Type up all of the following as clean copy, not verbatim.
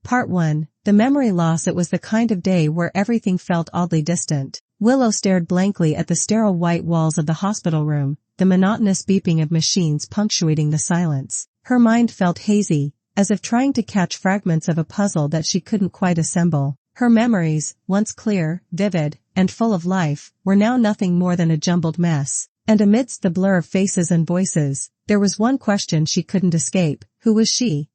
Part 1. The memory loss. It was the kind of day where everything felt oddly distant. Willow stared blankly at the sterile white walls of the hospital room, the monotonous beeping of machines punctuating the silence. Her mind felt hazy, as if trying to catch fragments of a puzzle that she couldn't quite assemble. Her memories, once clear, vivid, and full of life, were now nothing more than a jumbled mess. And amidst the blur of faces and voices, there was one question she couldn't escape: who was she?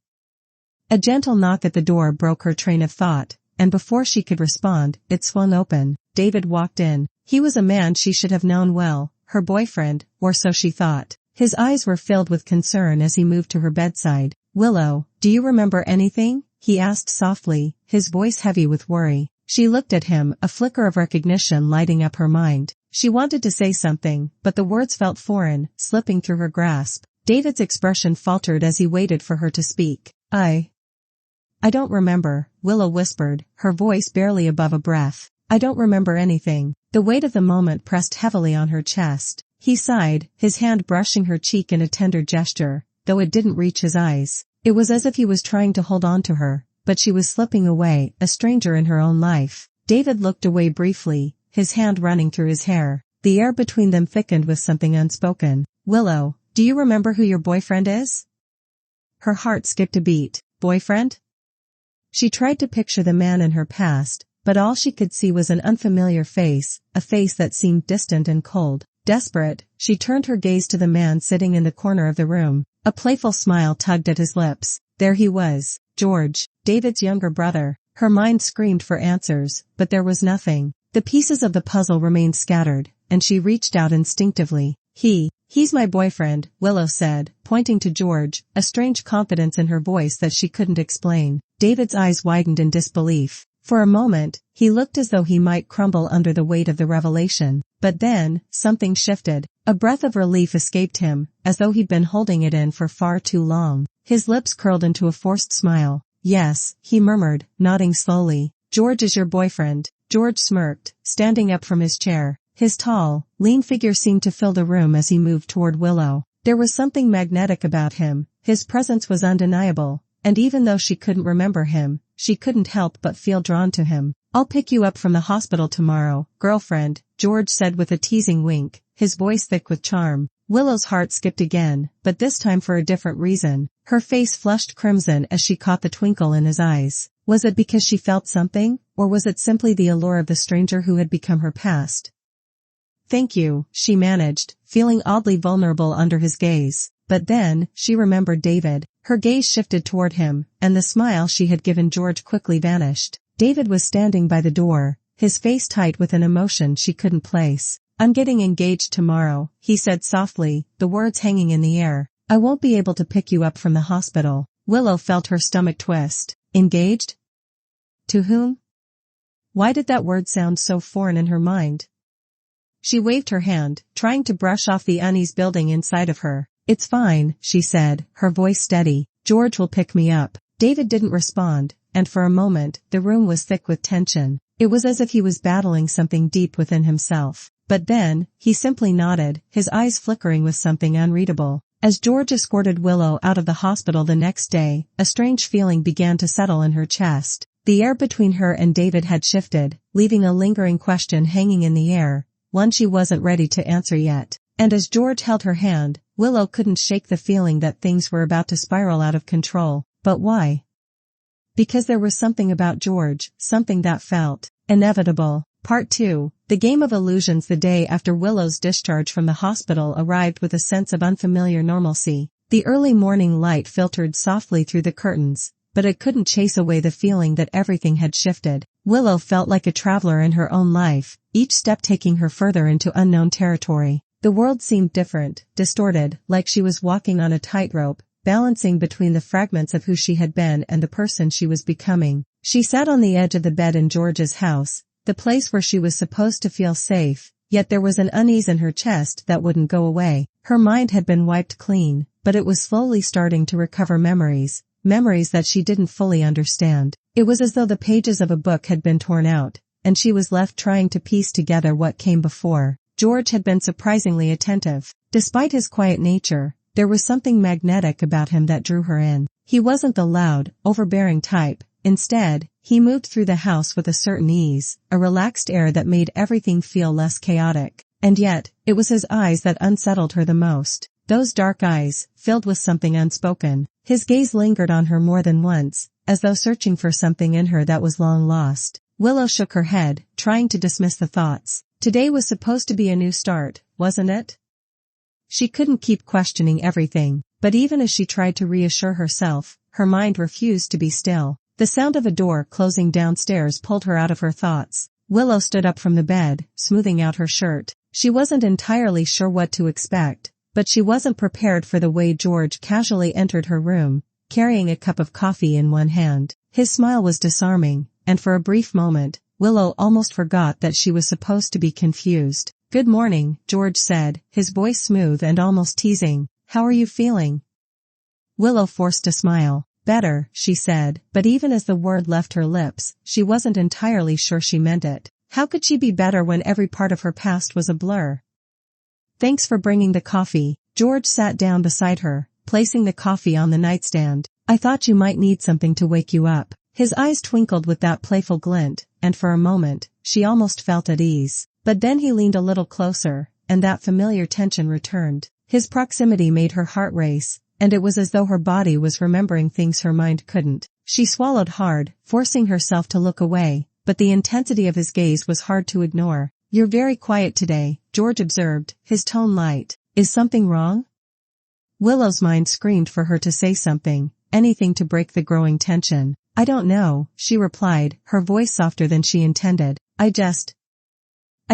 A gentle knock at the door broke her train of thought, and before she could respond, it swung open. David walked in. He was a man she should have known well, her boyfriend, or so she thought. His eyes were filled with concern as he moved to her bedside. "Willow, do you remember anything?" he asked softly, his voice heavy with worry. She looked at him, a flicker of recognition lighting up her mind. She wanted to say something, but the words felt foreign, slipping through her grasp. David's expression faltered as he waited for her to speak. I don't remember," Willow whispered, her voice barely above a breath. "I don't remember anything." The weight of the moment pressed heavily on her chest. He sighed, his hand brushing her cheek in a tender gesture, though it didn't reach his eyes. It was as if he was trying to hold on to her, but she was slipping away, a stranger in her own life. David looked away briefly, his hand running through his hair. The air between them thickened with something unspoken. "Willow, do you remember who your boyfriend is?" Her heart skipped a beat. Boyfriend? She tried to picture the man in her past, but all she could see was an unfamiliar face, a face that seemed distant and cold. Desperate, she turned her gaze to the man sitting in the corner of the room. A playful smile tugged at his lips. There he was, George, David's younger brother. Her mind screamed for answers, but there was nothing. The pieces of the puzzle remained scattered, and she reached out instinctively. He's my boyfriend," Willow said, pointing to George, a strange confidence in her voice that she couldn't explain. David's eyes widened in disbelief. For a moment, he looked as though he might crumble under the weight of the revelation. But then, something shifted. A breath of relief escaped him, as though he'd been holding it in for far too long. His lips curled into a forced smile. "Yes," he murmured, nodding slowly. "George is your boyfriend." George smirked, standing up from his chair. His tall, lean figure seemed to fill the room as he moved toward Willow. There was something magnetic about him, his presence was undeniable, and even though she couldn't remember him, she couldn't help but feel drawn to him. "I'll pick you up from the hospital tomorrow, girlfriend," George said with a teasing wink, his voice thick with charm. Willow's heart skipped again, but this time for a different reason. Her face flushed crimson as she caught the twinkle in his eyes. Was it because she felt something, or was it simply the allure of the stranger who had become her past? "Thank you," she managed, feeling oddly vulnerable under his gaze. But then, she remembered David. Her gaze shifted toward him, and the smile she had given George quickly vanished. David was standing by the door, his face tight with an emotion she couldn't place. "I'm getting engaged tomorrow," he said softly, the words hanging in the air. "I won't be able to pick you up from the hospital." Willow felt her stomach twist. Engaged? To whom? Why did that word sound so foreign in her mind? She waved her hand, trying to brush off the unease building inside of her. "It's fine," she said, her voice steady. "George will pick me up." David didn't respond, and for a moment, the room was thick with tension. It was as if he was battling something deep within himself. But then, he simply nodded, his eyes flickering with something unreadable. As George escorted Willow out of the hospital the next day, a strange feeling began to settle in her chest. The air between her and David had shifted, leaving a lingering question hanging in the air, one she wasn't ready to answer yet. And as George held her hand, Willow couldn't shake the feeling that things were about to spiral out of control. But why? Because there was something about George, something that felt inevitable. Part 2. The game of illusions. The day after Willow's discharge from the hospital arrived with a sense of unfamiliar normalcy. The early morning light filtered softly through the curtains, but it couldn't chase away the feeling that everything had shifted. Willow felt like a traveler in her own life, each step taking her further into unknown territory. The world seemed different, distorted, like she was walking on a tightrope, balancing between the fragments of who she had been and the person she was becoming. She sat on the edge of the bed in George's house, the place where she was supposed to feel safe, yet there was an unease in her chest that wouldn't go away. Her mind had been wiped clean, but it was slowly starting to recover memories that she didn't fully understand. It was as though the pages of a book had been torn out, and she was left trying to piece together what came before. George had been surprisingly attentive. Despite his quiet nature, there was something magnetic about him that drew her in. He wasn't the loud, overbearing type, Instead, he moved through the house with a certain ease, a relaxed air that made everything feel less chaotic. And yet, it was his eyes that unsettled her the most. Those dark eyes, filled with something unspoken. His gaze lingered on her more than once, as though searching for something in her that was long lost. Willow shook her head, trying to dismiss the thoughts. Today was supposed to be a new start, wasn't it? She couldn't keep questioning everything, but even as she tried to reassure herself, her mind refused to be still. The sound of a door closing downstairs pulled her out of her thoughts. Willow stood up from the bed, smoothing out her shirt. She wasn't entirely sure what to expect, but she wasn't prepared for the way George casually entered her room, carrying a cup of coffee in one hand. His smile was disarming, and for a brief moment, Willow almost forgot that she was supposed to be confused. "Good morning," George said, his voice smooth and almost teasing. "How are you feeling?" Willow forced a smile. "Better," she said, but even as the word left her lips, she wasn't entirely sure she meant it. How could she be better when every part of her past was a blur? "Thanks for bringing the coffee." George sat down beside her, placing the coffee on the nightstand. "I thought you might need something to wake you up." His eyes twinkled with that playful glint, and for a moment, she almost felt at ease. But then he leaned a little closer, and that familiar tension returned. His proximity made her heart race, and it was as though her body was remembering things her mind couldn't. She swallowed hard, forcing herself to look away, but the intensity of his gaze was hard to ignore. "You're very quiet today," George observed, his tone light. "Is something wrong?" Willow's mind screamed for her to say something, anything to break the growing tension. "I don't know," she replied, her voice softer than she intended. I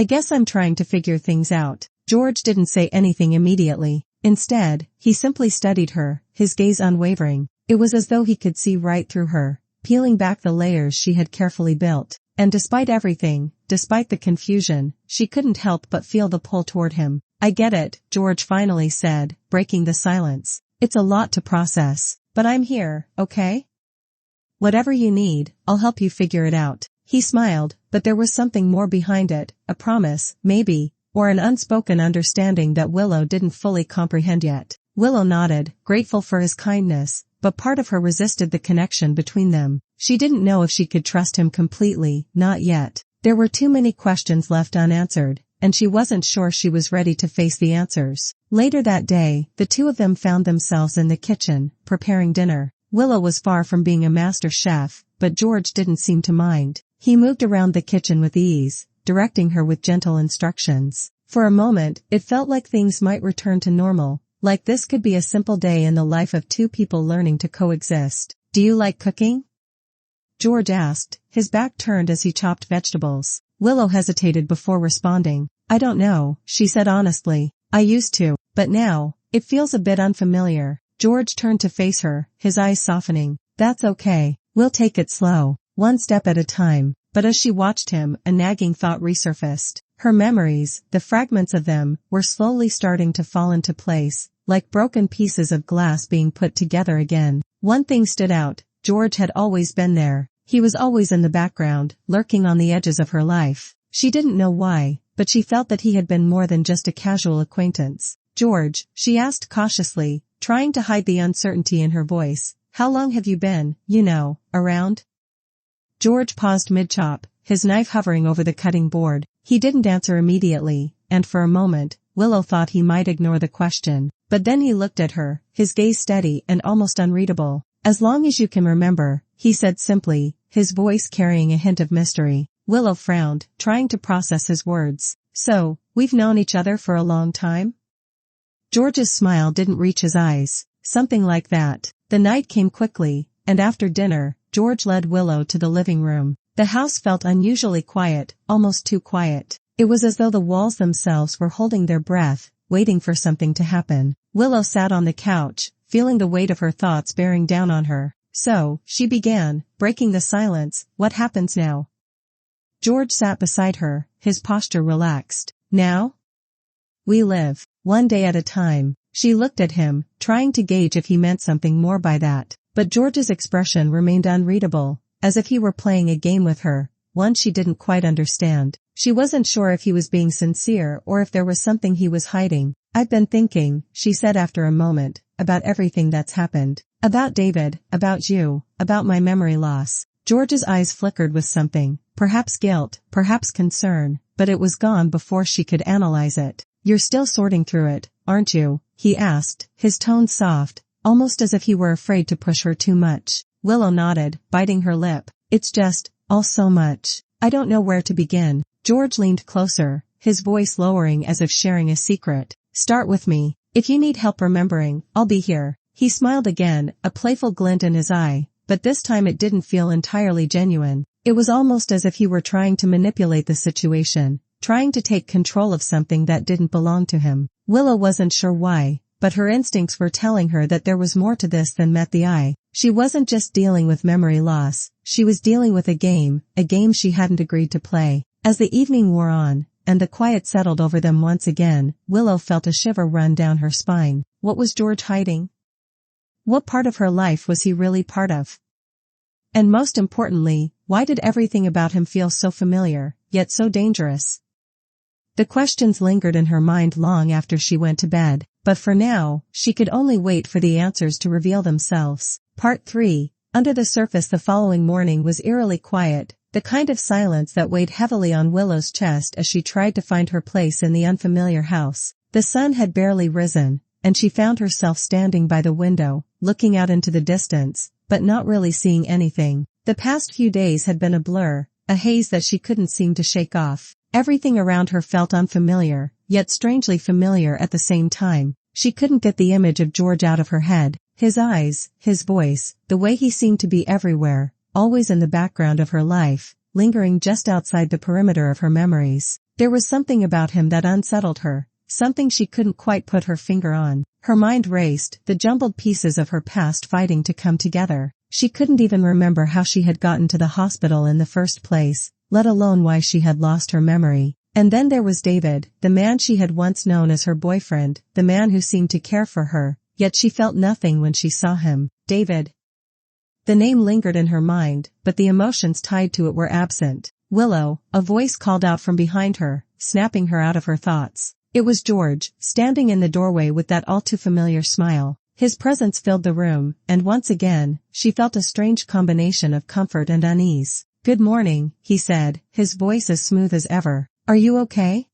guess I'm trying to figure things out." George didn't say anything immediately. Instead, he simply studied her, his gaze unwavering. It was as though he could see right through her, peeling back the layers she had carefully built. And despite everything, despite the confusion, she couldn't help but feel the pull toward him. "I get it," George finally said, breaking the silence. "It's a lot to process, but I'm here, okay? Whatever you need, I'll help you figure it out." He smiled, but there was something more behind it, a promise, maybe, or an unspoken understanding that Willow didn't fully comprehend yet. Willow nodded, grateful for his kindness, but part of her resisted the connection between them. She didn't know if she could trust him completely, not yet. There were too many questions left unanswered, and she wasn't sure she was ready to face the answers. Later that day, the two of them found themselves in the kitchen, preparing dinner. Willow was far from being a master chef, but George didn't seem to mind. He moved around the kitchen with ease, directing her with gentle instructions. For a moment, it felt like things might return to normal, like this could be a simple day in the life of two people learning to coexist. "Do you like cooking?" George asked, his back turned as he chopped vegetables. Willow hesitated before responding. "I don't know," she said honestly. "I used to, but now, it feels a bit unfamiliar." George turned to face her, his eyes softening. "That's okay. We'll take it slow, one step at a time." But as she watched him, a nagging thought resurfaced. Her memories, the fragments of them, were slowly starting to fall into place, like broken pieces of glass being put together again. One thing stood out: George had always been there. He was always in the background, lurking on the edges of her life. She didn't know why, but she felt that he had been more than just a casual acquaintance. "George," she asked cautiously, trying to hide the uncertainty in her voice, "how long have you been, around?" George paused mid-chop, his knife hovering over the cutting board. He didn't answer immediately, and for a moment, Willow thought he might ignore the question. But then he looked at her, his gaze steady and almost unreadable. "As long as you can remember," he said simply, his voice carrying a hint of mystery. Willow frowned, trying to process his words. "So, we've known each other for a long time?" George's smile didn't reach his eyes. "Something like that." The night came quickly, and after dinner, George led Willow to the living room. The house felt unusually quiet, almost too quiet. It was as though the walls themselves were holding their breath, waiting for something to happen. Willow sat on the couch, feeling the weight of her thoughts bearing down on her. "So," she began, breaking the silence, "what happens now?" George sat beside her, his posture relaxed. "Now? We live, one day at a time." She looked at him, trying to gauge if he meant something more by that. But George's expression remained unreadable, as if he were playing a game with her, one she didn't quite understand. She wasn't sure if he was being sincere or if there was something he was hiding. "I've been thinking," she said after a moment, "about everything that's happened. About David, about you, about my memory loss." George's eyes flickered with something, perhaps guilt, perhaps concern, but it was gone before she could analyze it. "You're still sorting through it, aren't you?" he asked, his tone soft, almost as if he were afraid to push her too much. Willow nodded, biting her lip. "It's just, all so much. I don't know where to begin." George leaned closer, his voice lowering as if sharing a secret. "Start with me. If you need help remembering, I'll be here." He smiled again, a playful glint in his eye, but this time it didn't feel entirely genuine. It was almost as if he were trying to manipulate the situation, trying to take control of something that didn't belong to him. Willow wasn't sure why, but her instincts were telling her that there was more to this than met the eye. She wasn't just dealing with memory loss, she was dealing with a game she hadn't agreed to play. As the evening wore on, and the quiet settled over them once again, Willow felt a shiver run down her spine. What was George hiding? What part of her life was he really part of? And most importantly, why did everything about him feel so familiar, yet so dangerous? The questions lingered in her mind long after she went to bed, but for now, she could only wait for the answers to reveal themselves. Part 3. Under the surface the following morning was eerily quiet, the kind of silence that weighed heavily on Willow's chest as she tried to find her place in the unfamiliar house. The sun had barely risen, and she found herself standing by the window, looking out into the distance, but not really seeing anything. The past few days had been a blur, a haze that she couldn't seem to shake off. Everything around her felt unfamiliar, yet strangely familiar at the same time. She couldn't get the image of George out of her head. His eyes, his voice, the way he seemed to be everywhere, always in the background of her life, lingering just outside the perimeter of her memories. There was something about him that unsettled her, something she couldn't quite put her finger on. Her mind raced, the jumbled pieces of her past fighting to come together. She couldn't even remember how she had gotten to the hospital in the first place, let alone why she had lost her memory. And then there was David, the man she had once known as her boyfriend, the man who seemed to care for her, yet she felt nothing when she saw him. David. The name lingered in her mind, but the emotions tied to it were absent. "Willow," a voice called out from behind her, snapping her out of her thoughts. It was George, standing in the doorway with that all-too-familiar smile. His presence filled the room, and once again, she felt a strange combination of comfort and unease. "Good morning," he said, his voice as smooth as ever. "Are you okay?"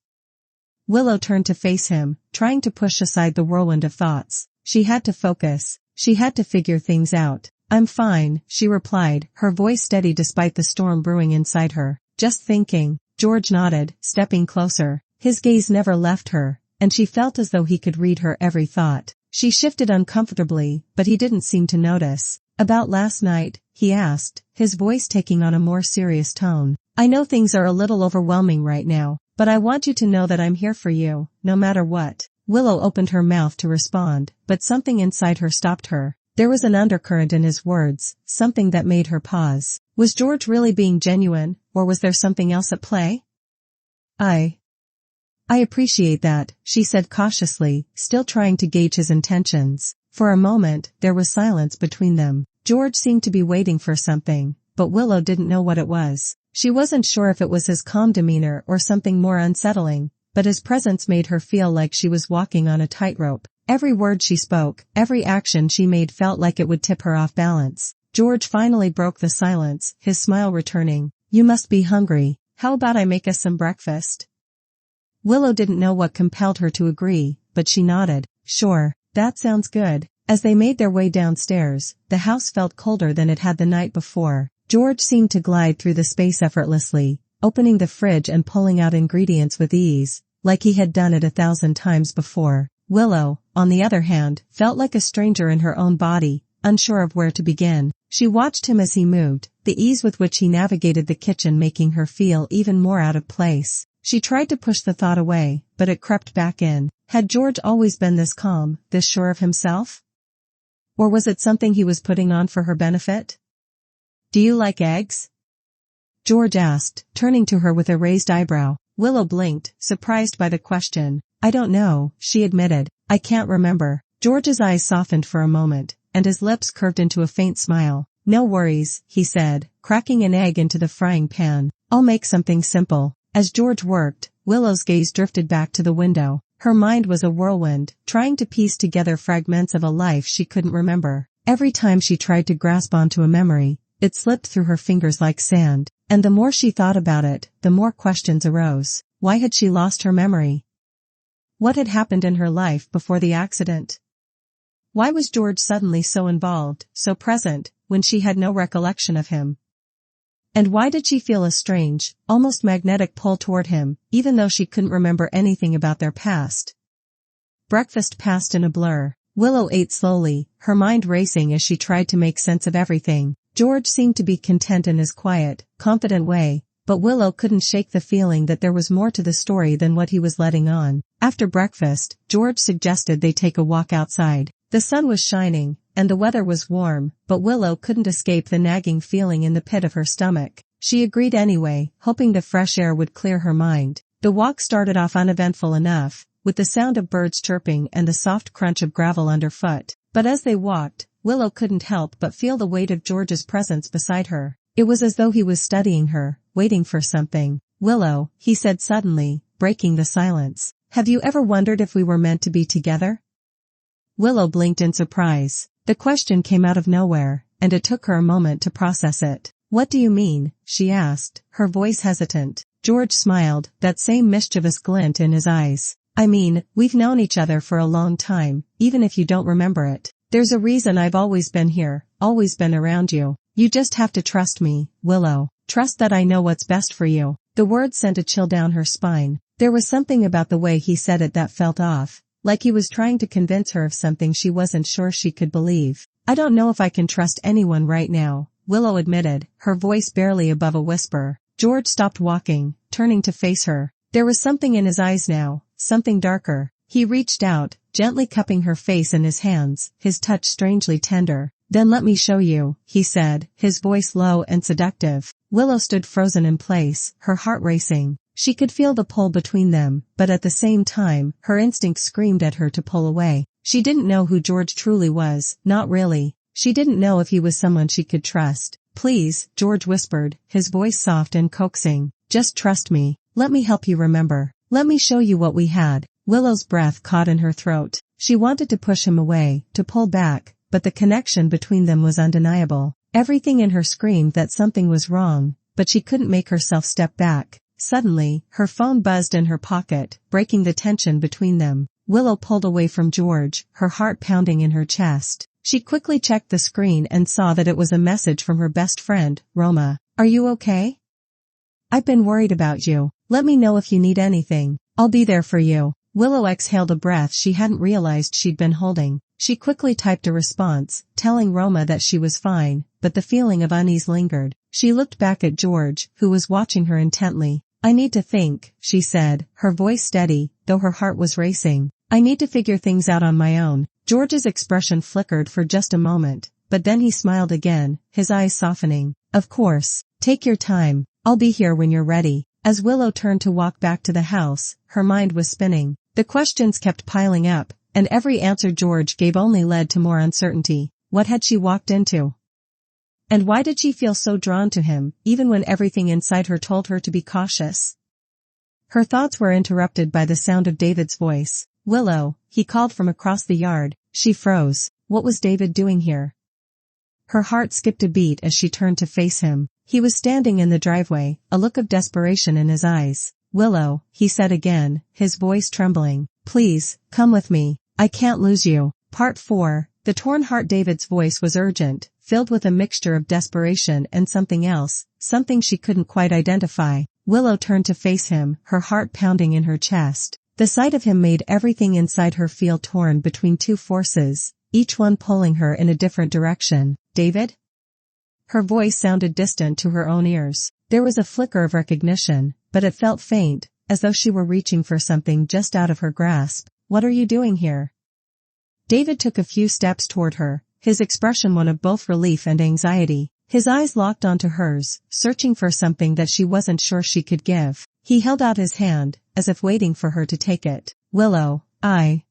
Willow turned to face him, trying to push aside the whirlwind of thoughts. She had to focus. She had to figure things out. "I'm fine," she replied, her voice steady despite the storm brewing inside her. "Just thinking." George nodded, stepping closer. His gaze never left her, and she felt as though he could read her every thought. She shifted uncomfortably, but he didn't seem to notice. "About last night?" he asked, his voice taking on a more serious tone. "I know things are a little overwhelming right now, but I want you to know that I'm here for you, no matter what." Willow opened her mouth to respond, but something inside her stopped her. There was an undercurrent in his words, something that made her pause. Was George really being genuine, or was there something else at play? I appreciate that," she said cautiously, still trying to gauge his intentions. For a moment, there was silence between them. George seemed to be waiting for something, but Willow didn't know what it was. She wasn't sure if it was his calm demeanor or something more unsettling, but his presence made her feel like she was walking on a tightrope. Every word she spoke, every action she made felt like it would tip her off balance. George finally broke the silence, his smile returning. "You must be hungry. How about I make us some breakfast?" Willow didn't know what compelled her to agree, but she nodded. "Sure, that sounds good." As they made their way downstairs, the house felt colder than it had the night before. George seemed to glide through the space effortlessly, opening the fridge and pulling out ingredients with ease, like he had done it 1,000 times before. Willow, on the other hand, felt like a stranger in her own body, unsure of where to begin. She watched him as he moved, the ease with which he navigated the kitchen making her feel even more out of place. She tried to push the thought away, but it crept back in. Had George always been this calm, this sure of himself? Or was it something he was putting on for her benefit? "Do you like eggs?" George asked, turning to her with a raised eyebrow. Willow blinked, surprised by the question. "I don't know," she admitted. "I can't remember." George's eyes softened for a moment, and his lips curved into a faint smile. "No worries," he said, cracking an egg into the frying pan. "I'll make something simple." As George worked, Willow's gaze drifted back to the window. Her mind was a whirlwind, trying to piece together fragments of a life she couldn't remember. Every time she tried to grasp onto a memory, it slipped through her fingers like sand, and the more she thought about it, the more questions arose. Why had she lost her memory? What had happened in her life before the accident? Why was George suddenly so involved, so present, when she had no recollection of him? And why did she feel a strange, almost magnetic pull toward him, even though she couldn't remember anything about their past? Breakfast passed in a blur. Willow ate slowly, her mind racing as she tried to make sense of everything. George seemed to be content in his quiet, confident way, but Willow couldn't shake the feeling that there was more to the story than what he was letting on. After breakfast, George suggested they take a walk outside. The sun was shining, and the weather was warm, but Willow couldn't escape the nagging feeling in the pit of her stomach. She agreed anyway, hoping the fresh air would clear her mind. The walk started off uneventful enough, with the sound of birds chirping and the soft crunch of gravel underfoot. But as they walked, Willow couldn't help but feel the weight of George's presence beside her. It was as though he was studying her, waiting for something. "Willow," he said suddenly, breaking the silence. "Have you ever wondered if we were meant to be together?" Willow blinked in surprise. The question came out of nowhere, and it took her a moment to process it. "What do you mean?" she asked, her voice hesitant. George smiled, that same mischievous glint in his eyes. "I mean, we've known each other for a long time, even if you don't remember it. There's a reason I've always been here, always been around you. You just have to trust me, Willow. Trust that I know what's best for you." The words sent a chill down her spine. There was something about the way he said it that felt off, like he was trying to convince her of something she wasn't sure she could believe. "I don't know if I can trust anyone right now," Willow admitted, her voice barely above a whisper. George stopped walking, turning to face her. There was something in his eyes now, something darker. He reached out, gently cupping her face in his hands, his touch strangely tender. "Then let me show you," he said, his voice low and seductive. Willow stood frozen in place, her heart racing. She could feel the pull between them, but at the same time, her instinct screamed at her to pull away. She didn't know who George truly was, not really. She didn't know if he was someone she could trust. "Please," George whispered, his voice soft and coaxing. "Just trust me. Let me help you remember. Let me show you what we had." Willow's breath caught in her throat. She wanted to push him away, to pull back, but the connection between them was undeniable. Everything in her screamed that something was wrong, but she couldn't make herself step back. Suddenly, her phone buzzed in her pocket, breaking the tension between them. Willow pulled away from George, her heart pounding in her chest. She quickly checked the screen and saw that it was a message from her best friend, Roma. "Are you okay? I've been worried about you. Let me know if you need anything. I'll be there for you." Willow exhaled a breath she hadn't realized she'd been holding. She quickly typed a response, telling Roma that she was fine, but the feeling of unease lingered. She looked back at George, who was watching her intently. "I need to think," she said, her voice steady, though her heart was racing. "I need to figure things out on my own." George's expression flickered for just a moment, but then he smiled again, his eyes softening. "Of course. Take your time. I'll be here when you're ready." As Willow turned to walk back to the house, her mind was spinning. The questions kept piling up, and every answer George gave only led to more uncertainty. What had she walked into? And why did she feel so drawn to him, even when everything inside her told her to be cautious? Her thoughts were interrupted by the sound of David's voice. "Willow," he called from across the yard. She froze. What was David doing here? Her heart skipped a beat as she turned to face him. He was standing in the driveway, a look of desperation in his eyes. "Willow," he said again, his voice trembling. "Please, come with me. I can't lose you." Part 4. The torn heart. David's voice was urgent, filled with a mixture of desperation and something else, something she couldn't quite identify. Willow turned to face him, her heart pounding in her chest. The sight of him made everything inside her feel torn between two forces, each one pulling her in a different direction. "David?" Her voice sounded distant to her own ears. There was a flicker of recognition, but it felt faint, as though she were reaching for something just out of her grasp. "What are you doing here?" David took a few steps toward her, his expression one of both relief and anxiety. His eyes locked onto hers, searching for something that she wasn't sure she could give. He held out his hand, as if waiting for her to take it. "Willow, I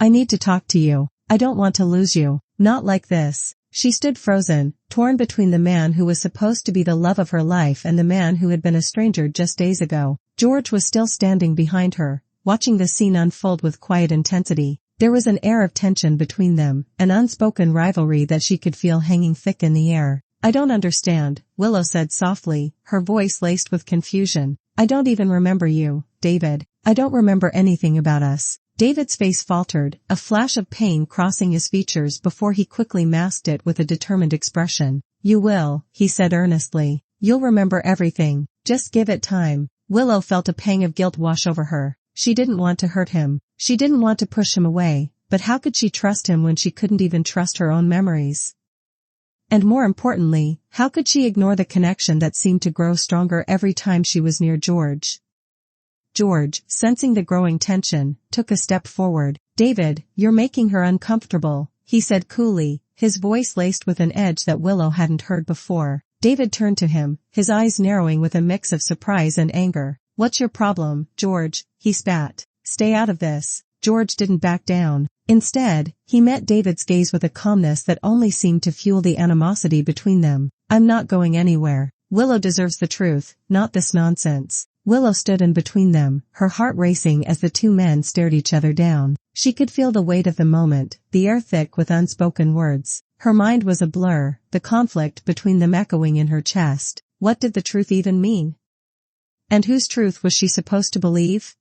need to talk to you. I don't want to lose you. Not like this." She stood frozen, torn between the man who was supposed to be the love of her life and the man who had been a stranger just days ago. George was still standing behind her, watching the scene unfold with quiet intensity. There was an air of tension between them, an unspoken rivalry that she could feel hanging thick in the air. I don't understand, Willow said softly, her voice laced with confusion. I don't even remember you, David. I don't remember anything about us. David's face faltered, a flash of pain crossing his features before he quickly masked it with a determined expression. You will, he said earnestly. You'll remember everything. Just give it time. Willow felt a pang of guilt wash over her. She didn't want to hurt him. She didn't want to push him away, but how could she trust him when she couldn't even trust her own memories? And more importantly, how could she ignore the connection that seemed to grow stronger every time she was near George? George, sensing the growing tension, took a step forward. David, you're making her uncomfortable, he said coolly, his voice laced with an edge that Willow hadn't heard before. David turned to him, his eyes narrowing with a mix of surprise and anger. What's your problem, George? He spat. Stay out of this. George didn't back down. Instead, he met David's gaze with a calmness that only seemed to fuel the animosity between them. I'm not going anywhere. Willow deserves the truth, not this nonsense. Willow stood in between them, her heart racing as the two men stared each other down. She could feel the weight of the moment, the air thick with unspoken words. Her mind was a blur, the conflict between them echoing in her chest. What did the truth even mean? And whose truth was she supposed to believe?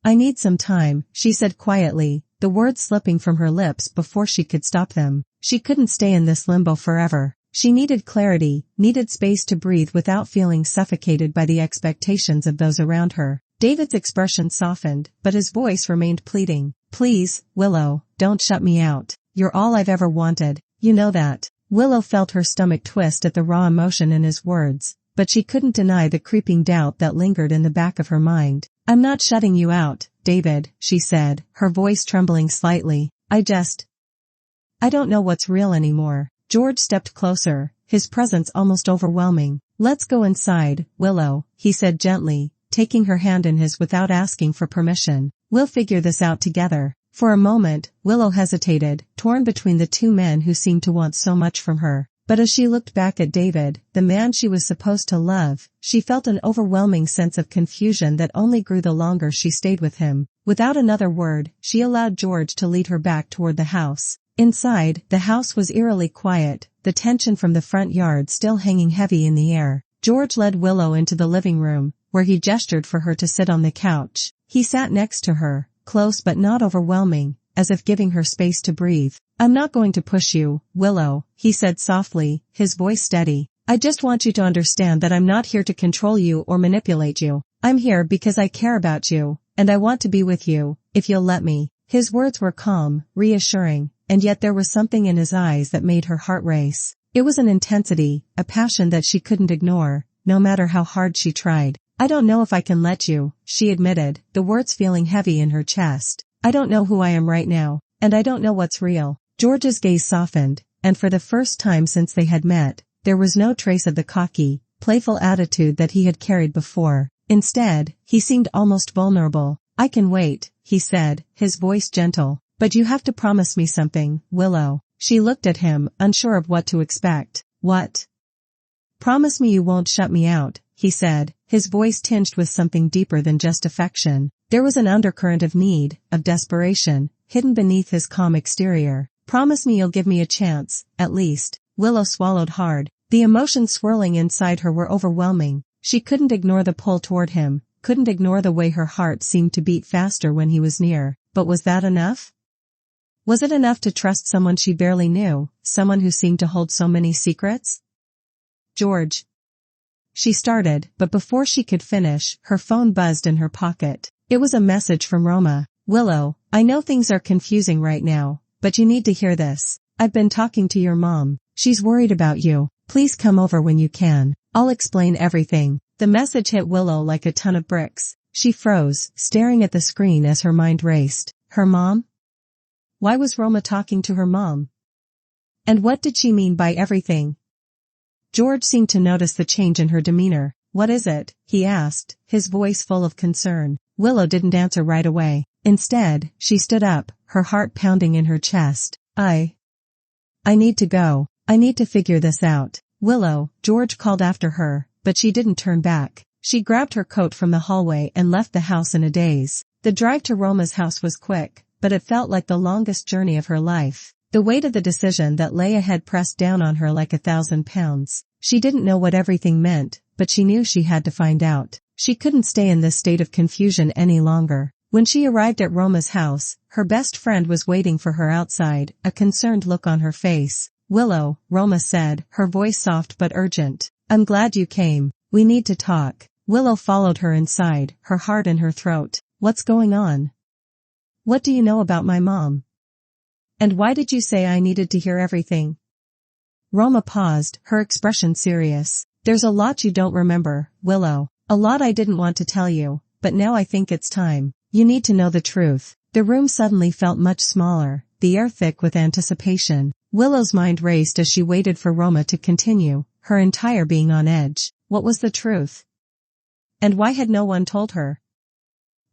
I need some time, she said quietly, the words slipping from her lips before she could stop them. She couldn't stay in this limbo forever. She needed clarity, needed space to breathe without feeling suffocated by the expectations of those around her. David's expression softened, but his voice remained pleading. Please, Willow, don't shut me out. You're all I've ever wanted. You know that. Willow felt her stomach twist at the raw emotion in his words, but she couldn't deny the creeping doubt that lingered in the back of her mind. I'm not shutting you out, David, she said, her voice trembling slightly. I don't know what's real anymore. George stepped closer, his presence almost overwhelming. Let's go inside, Willow, he said gently, taking her hand in his without asking for permission. We'll figure this out together. For a moment, Willow hesitated, torn between the two men who seemed to want so much from her. But as she looked back at David, the man she was supposed to love, she felt an overwhelming sense of confusion that only grew the longer she stayed with him. Without another word, she allowed George to lead her back toward the house. Inside, the house was eerily quiet, the tension from the front yard still hanging heavy in the air. George led Willow into the living room, where he gestured for her to sit on the couch. He sat next to her, close but not overwhelming, as if giving her space to breathe. I'm not going to push you, Willow, he said softly, his voice steady. I just want you to understand that I'm not here to control you or manipulate you. I'm here because I care about you, and I want to be with you, if you'll let me. His words were calm, reassuring, and yet there was something in his eyes that made her heart race. It was an intensity, a passion that she couldn't ignore, no matter how hard she tried. I don't know if I can let you, she admitted, the words feeling heavy in her chest. I don't know who I am right now, and I don't know what's real. George's gaze softened, and for the first time since they had met, there was no trace of the cocky, playful attitude that he had carried before. Instead, he seemed almost vulnerable. I can wait, he said, his voice gentle. But you have to promise me something, Willow. She looked at him, unsure of what to expect. What? Promise me you won't shut me out, he said, his voice tinged with something deeper than just affection. There was an undercurrent of need, of desperation, hidden beneath his calm exterior. Promise me you'll give me a chance, at least. Willow swallowed hard. The emotions swirling inside her were overwhelming. She couldn't ignore the pull toward him, couldn't ignore the way her heart seemed to beat faster when he was near. But was that enough? Was it enough to trust someone she barely knew, someone who seemed to hold so many secrets? George. She started, but before she could finish, her phone buzzed in her pocket. It was a message from Roma. Willow, I know things are confusing right now, but you need to hear this. I've been talking to your mom. She's worried about you. Please come over when you can. I'll explain everything. The message hit Willow like a ton of bricks. She froze, staring at the screen as her mind raced. Her mom? Why was Roma talking to her mom? And what did she mean by everything? George seemed to notice the change in her demeanor. What is it? He asked, his voice full of concern. Willow didn't answer right away. Instead, she stood up, her heart pounding in her chest. I need to go. I need to figure this out. Willow, George called after her, but she didn't turn back. She grabbed her coat from the hallway and left the house in a daze. The drive to Roma's house was quick, but it felt like the longest journey of her life. The weight of the decision that lay ahead pressed down on her like 1,000 pounds. She didn't know what everything meant, but she knew she had to find out. She couldn't stay in this state of confusion any longer. When she arrived at Roma's house, her best friend was waiting for her outside, a concerned look on her face. "Willow," Roma said, her voice soft but urgent. "I'm glad you came. We need to talk." Willow followed her inside, her heart in her throat. "What's going on? What do you know about my mom? And why did you say I needed to hear everything?" Roma paused, her expression serious. "There's a lot you don't remember, Willow. A lot I didn't want to tell you, but now I think it's time. You need to know the truth." The room suddenly felt much smaller, the air thick with anticipation. Willow's mind raced as she waited for Roma to continue, her entire being on edge. What was the truth? And why had no one told her?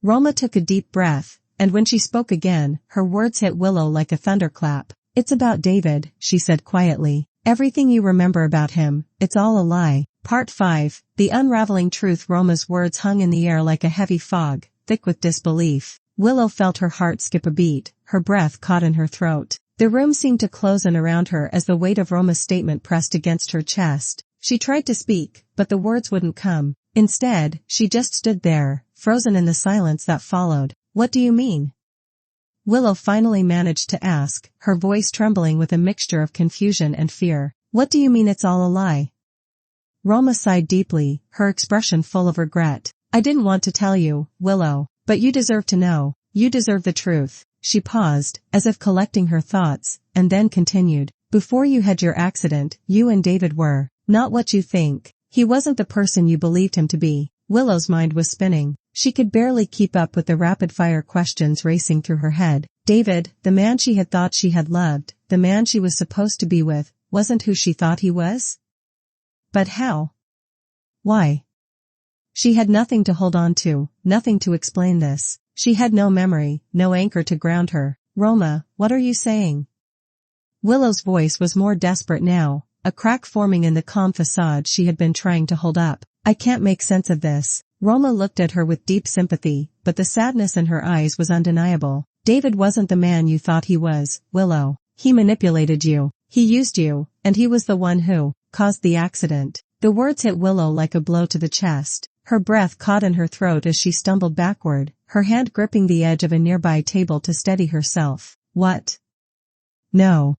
Roma took a deep breath, and when she spoke again, her words hit Willow like a thunderclap. "It's about David," she said quietly. "Everything you remember about him, it's all a lie." Part 5. The unraveling truth. Roma's words hung in the air like a heavy fog, thick with disbelief. Willow felt her heart skip a beat, her breath caught in her throat. The room seemed to close in around her as the weight of Roma's statement pressed against her chest. She tried to speak, but the words wouldn't come. Instead, she just stood there, frozen in the silence that followed. "What do you mean?" Willow finally managed to ask, her voice trembling with a mixture of confusion and fear. "What do you mean it's all a lie?" Roma sighed deeply, her expression full of regret. "I didn't want to tell you, Willow, but you deserve to know. You deserve the truth." She paused, as if collecting her thoughts, and then continued. "Before you had your accident, you and David were not what you think. He wasn't the person you believed him to be." Willow's mind was spinning. She could barely keep up with the rapid-fire questions racing through her head. David, the man she had thought she had loved, the man she was supposed to be with, wasn't who she thought he was? But how? Why? She had nothing to hold on to, nothing to explain this. She had no memory, no anchor to ground her. "Roma, what are you saying?" Willow's voice was more desperate now, a crack forming in the calm facade she had been trying to hold up. "I can't make sense of this." Roma looked at her with deep sympathy, but the sadness in her eyes was undeniable. "David wasn't the man you thought he was, Willow. He manipulated you. He used you, and he was the one who caused the accident." The words hit Willow like a blow to the chest. Her breath caught in her throat as she stumbled backward, her hand gripping the edge of a nearby table to steady herself. "What? No,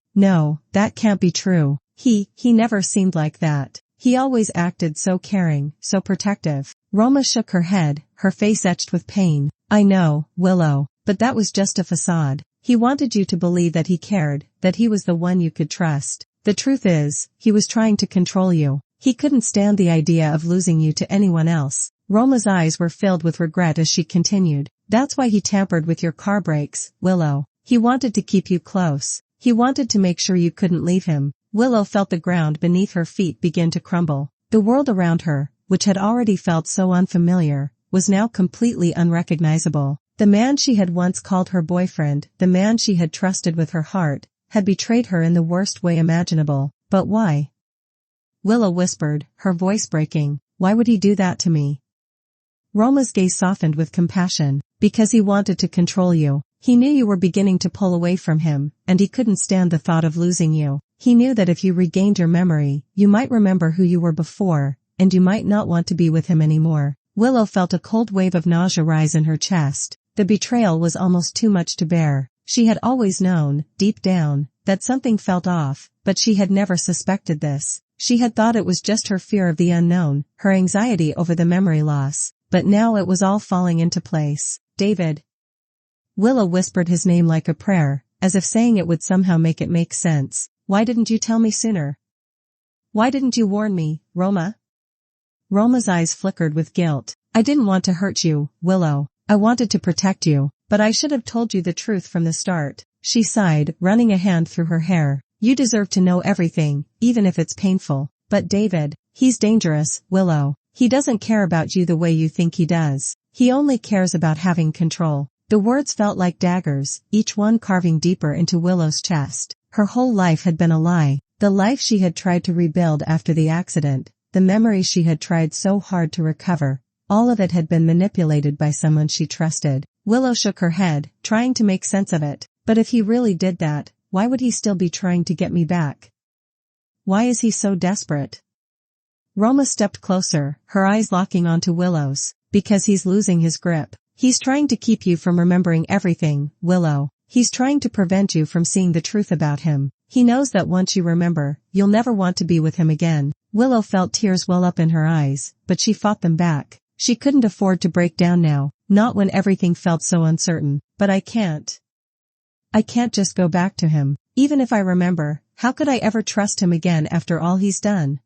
that can't be true. He never seemed like that. He always acted so caring, so protective." Roma shook her head, her face etched with pain. "I know, Willow, but that was just a facade. He wanted you to believe that he cared, that he was the one you could trust. The truth is, he was trying to control you. He couldn't stand the idea of losing you to anyone else." Roma's eyes were filled with regret as she continued. "That's why he tampered with your car brakes, Willow. He wanted to keep you close. He wanted to make sure you couldn't leave him." Willow felt the ground beneath her feet begin to crumble. The world around her, which had already felt so unfamiliar, was now completely unrecognizable. The man she had once called her boyfriend, the man she had trusted with her heart, had betrayed her in the worst way imaginable. But why? Willow whispered, her voice breaking. "Why would he do that to me?" Roma's gaze softened with compassion. "Because he wanted to control you. He knew you were beginning to pull away from him, and he couldn't stand the thought of losing you. He knew that if you regained your memory, you might remember who you were before, and you might not want to be with him anymore." Willow felt a cold wave of nausea rise in her chest. The betrayal was almost too much to bear. She had always known, deep down, that something felt off, but she had never suspected this. She had thought it was just her fear of the unknown, her anxiety over the memory loss. But now it was all falling into place. "David." Willow whispered his name like a prayer, as if saying it would somehow make it make sense. "Why didn't you tell me sooner? Why didn't you warn me, Roma?" Roma's eyes flickered with guilt. "I didn't want to hurt you, Willow. I wanted to protect you, but I should have told you the truth from the start." She sighed, running a hand through her hair. "You deserve to know everything, even if it's painful. But David, he's dangerous, Willow. He doesn't care about you the way you think he does. He only cares about having control." The words felt like daggers, each one carving deeper into Willow's chest. Her whole life had been a lie. The life she had tried to rebuild after the accident, the memories she had tried so hard to recover, all of it had been manipulated by someone she trusted. Willow shook her head, trying to make sense of it. But if he really did that, Why would he still be trying to get me back? Why is he so desperate? Roma stepped closer, her eyes locking onto Willow's. Because he's losing his grip. He's trying to keep you from remembering everything, Willow. He's trying to prevent you from seeing the truth about him. He knows that once you remember, you'll never want to be with him again. Willow felt tears well up in her eyes, but she fought them back. She couldn't afford to break down now, not when everything felt so uncertain. But I can't. I can't just go back to him. Even if I remember, how could I ever trust him again after all he's done?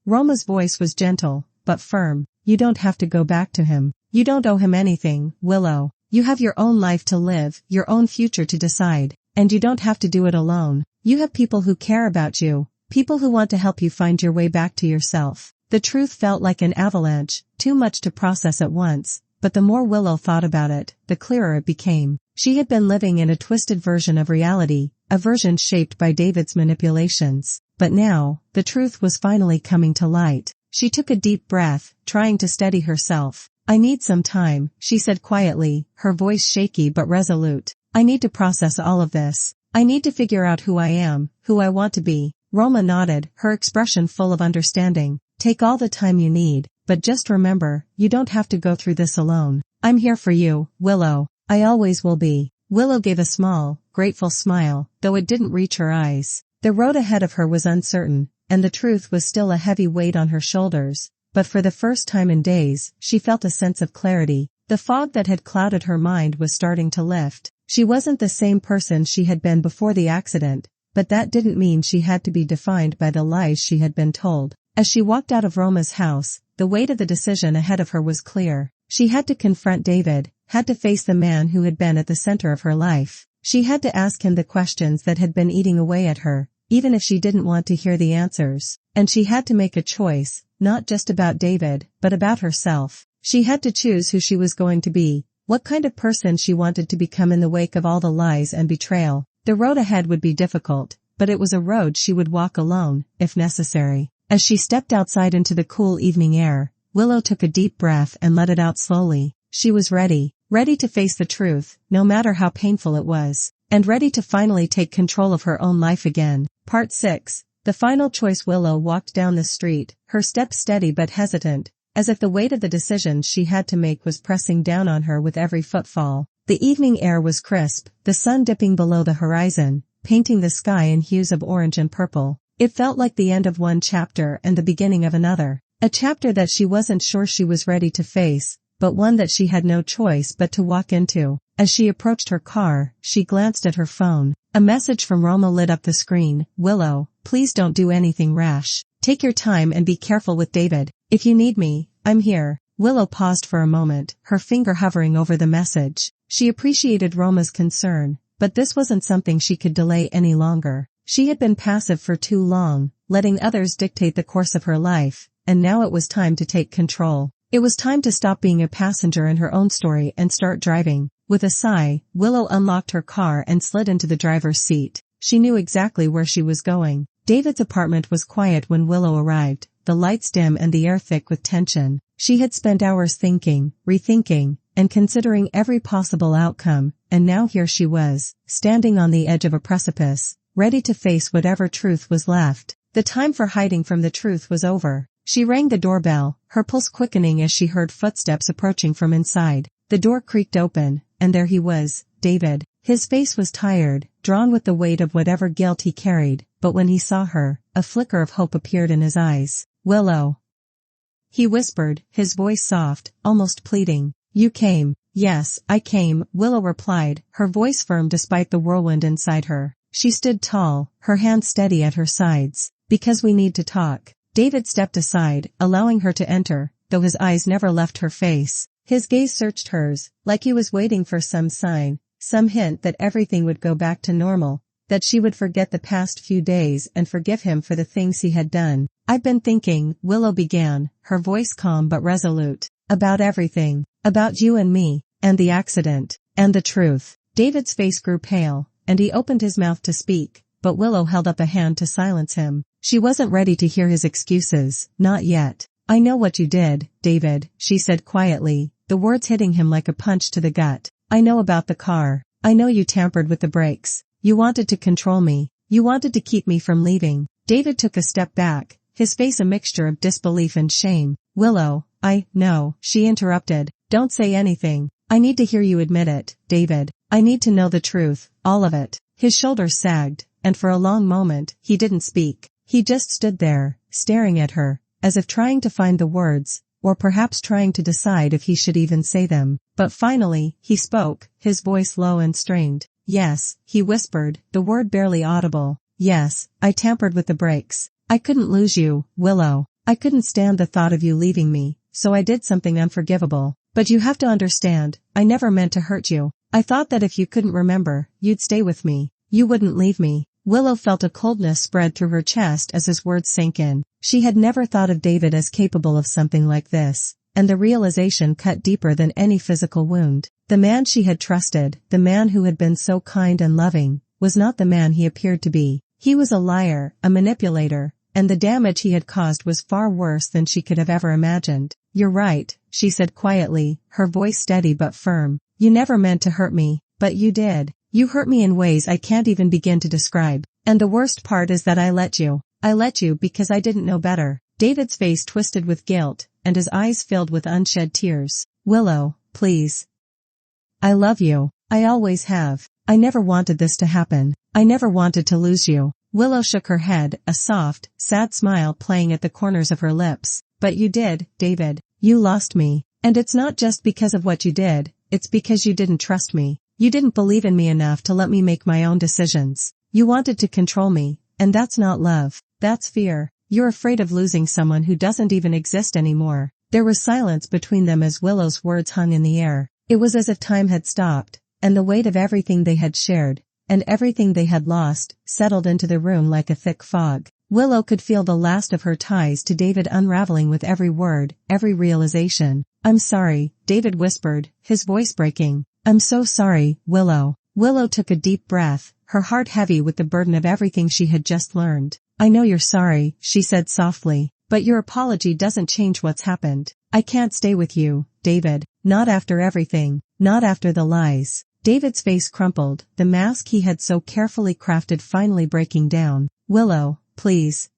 Roma's voice was gentle, but firm. You don't have to go back to him. You don't owe him anything, Willow. You have your own life to live, your own future to decide. And you don't have to do it alone. You have people who care about you, people who want to help you find your way back to yourself. The truth felt like an avalanche, too much to process at once, but the more Willow thought about it, the clearer it became. She had been living in a twisted version of reality, a version shaped by David's manipulations. But now, the truth was finally coming to light. She took a deep breath, trying to steady herself. I need some time, she said quietly, her voice shaky but resolute. I need to process all of this. I need to figure out who I am, who I want to be. Roma nodded, her expression full of understanding. Take all the time you need, but just remember, you don't have to go through this alone. I'm here for you, Willow. I always will be. Willow gave a small, grateful smile, though it didn't reach her eyes. The road ahead of her was uncertain, and the truth was still a heavy weight on her shoulders. But for the first time in days, she felt a sense of clarity. The fog that had clouded her mind was starting to lift. She wasn't the same person she had been before the accident, but that didn't mean she had to be defined by the lies she had been told. As she walked out of Roma's house, the weight of the decision ahead of her was clear. She had to confront David, had to face the man who had been at the center of her life. She had to ask him the questions that had been eating away at her, even if she didn't want to hear the answers. And she had to make a choice, not just about David, but about herself. She had to choose who she was going to be, what kind of person she wanted to become in the wake of all the lies and betrayal. The road ahead would be difficult, but it was a road she would walk alone, if necessary. As she stepped outside into the cool evening air, Willow took a deep breath and let it out slowly. She was ready to face the truth, no matter how painful it was, and ready to finally take control of her own life again. Part 6. The final choice. Willow walked down the street, her steps steady but hesitant, as if the weight of the decisions she had to make was pressing down on her with every footfall. The evening air was crisp, the sun dipping below the horizon, painting the sky in hues of orange and purple. It felt like the end of one chapter and the beginning of another. A chapter that she wasn't sure she was ready to face, but one that she had no choice but to walk into. As she approached her car, she glanced at her phone. A message from Roma lit up the screen. Willow, please don't do anything rash. Take your time and be careful with David. If you need me, I'm here. Willow paused for a moment, her finger hovering over the message. She appreciated Roma's concern, but this wasn't something she could delay any longer. She had been passive for too long, letting others dictate the course of her life, and now it was time to take control. It was time to stop being a passenger in her own story and start driving. With a sigh, Willow unlocked her car and slid into the driver's seat. She knew exactly where she was going. David's apartment was quiet when Willow arrived, the lights dim and the air thick with tension. She had spent hours thinking, rethinking, and considering every possible outcome, and now here she was, standing on the edge of a precipice, ready to face whatever truth was left. The time for hiding from the truth was over. She rang the doorbell, her pulse quickening as she heard footsteps approaching from inside. The door creaked open, and there he was, David. His face was tired, drawn with the weight of whatever guilt he carried, but when he saw her, a flicker of hope appeared in his eyes. Willow, he whispered, his voice soft, almost pleading. You came. Yes, I came, Willow replied, her voice firm despite the whirlwind inside her. She stood tall, her hands steady at her sides. Because we need to talk. David stepped aside, allowing her to enter, though his eyes never left her face. His gaze searched hers, like he was waiting for some sign, some hint that everything would go back to normal, that she would forget the past few days and forgive him for the things he had done. I've been thinking, Willow began, her voice calm but resolute, about everything, about you and me, and the accident, and the truth. David's face grew pale, and he opened his mouth to speak, but Willow held up a hand to silence him. She wasn't ready to hear his excuses, not yet. I know what you did, David, she said quietly, the words hitting him like a punch to the gut. I know about the car. I know you tampered with the brakes. You wanted to control me. You wanted to keep me from leaving. David took a step back, his face a mixture of disbelief and shame. Willow, no, she interrupted. Don't say anything. I need to hear you admit it, David. I need to know the truth, all of it. His shoulders sagged, and for a long moment, he didn't speak. He just stood there, staring at her, as if trying to find the words, or perhaps trying to decide if he should even say them. But finally, he spoke, his voice low and strained. Yes, he whispered, the word barely audible. Yes, I tampered with the brakes. I couldn't lose you, Willow. I couldn't stand the thought of you leaving me, so I did something unforgivable. But you have to understand, I never meant to hurt you. I thought that if you couldn't remember, you'd stay with me. You wouldn't leave me. Willow felt a coldness spread through her chest as his words sank in. She had never thought of David as capable of something like this, and the realization cut deeper than any physical wound. The man she had trusted, the man who had been so kind and loving, was not the man he appeared to be. He was a liar, a manipulator, and the damage he had caused was far worse than she could have ever imagined. You're right, she said quietly, her voice steady but firm. You never meant to hurt me, but you did. You hurt me in ways I can't even begin to describe. And the worst part is that I let you. I let you because I didn't know better. David's face twisted with guilt, and his eyes filled with unshed tears. Willow, please. I love you. I always have. I never wanted this to happen. I never wanted to lose you. Willow shook her head, a soft, sad smile playing at the corners of her lips. But you did, David. You lost me. And it's not just because of what you did, it's because you didn't trust me. You didn't believe in me enough to let me make my own decisions. You wanted to control me, and that's not love. That's fear. You're afraid of losing someone who doesn't even exist anymore. There was silence between them as Willow's words hung in the air. It was as if time had stopped, and the weight of everything they had shared, and everything they had lost, settled into the room like a thick fog. Willow could feel the last of her ties to David unraveling with every word, every realization. I'm sorry, David whispered, his voice breaking. I'm so sorry, Willow. Willow took a deep breath, her heart heavy with the burden of everything she had just learned. I know you're sorry, she said softly, but your apology doesn't change what's happened. I can't stay with you, David. Not after everything. Not after the lies. David's face crumpled, the mask he had so carefully crafted finally breaking down. Willow, please.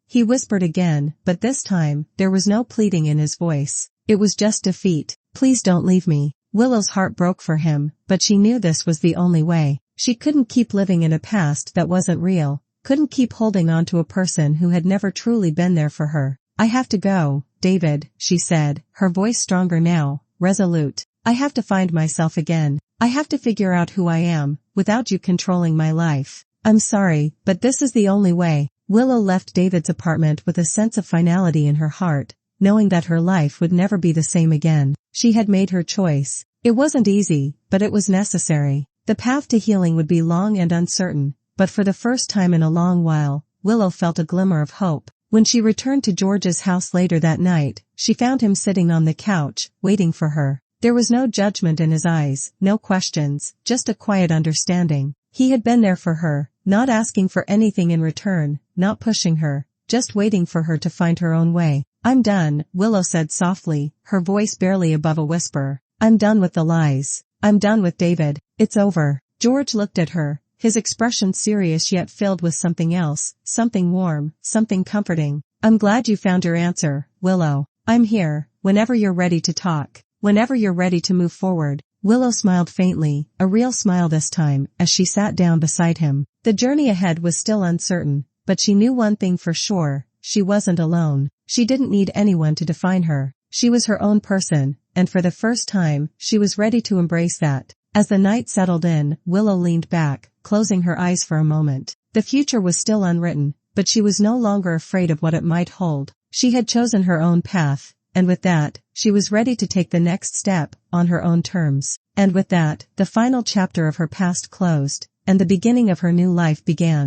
He whispered again, but this time, there was no pleading in his voice. It was just defeat. Please don't leave me. Willow's heart broke for him, but she knew this was the only way. She couldn't keep living in a past that wasn't real, couldn't keep holding on to a person who had never truly been there for her. I have to go, David, she said, her voice stronger now, resolute. I have to find myself again. I have to figure out who I am, without you controlling my life. I'm sorry, but this is the only way. Willow left David's apartment with a sense of finality in her heart, knowing that her life would never be the same again. She had made her choice. It wasn't easy, but it was necessary. The path to healing would be long and uncertain, but for the first time in a long while, Willow felt a glimmer of hope. When she returned to George's house later that night, she found him sitting on the couch, waiting for her. There was no judgment in his eyes, no questions, just a quiet understanding. He had been there for her, not asking for anything in return, not pushing her, just waiting for her to find her own way. I'm done, Willow said softly, her voice barely above a whisper. I'm done with the lies. I'm done with David. It's over. George looked at her, his expression serious yet filled with something else, something warm, something comforting. I'm glad you found your answer, Willow. I'm here, whenever you're ready to talk, whenever you're ready to move forward. Willow smiled faintly, a real smile this time, as she sat down beside him. The journey ahead was still uncertain, but she knew one thing for sure, she wasn't alone. She didn't need anyone to define her. She was her own person, and for the first time, she was ready to embrace that. As the night settled in, Willow leaned back, closing her eyes for a moment. The future was still unwritten, but she was no longer afraid of what it might hold. She had chosen her own path, and with that, she was ready to take the next step, on her own terms. And with that, the final chapter of her past closed, and the beginning of her new life began.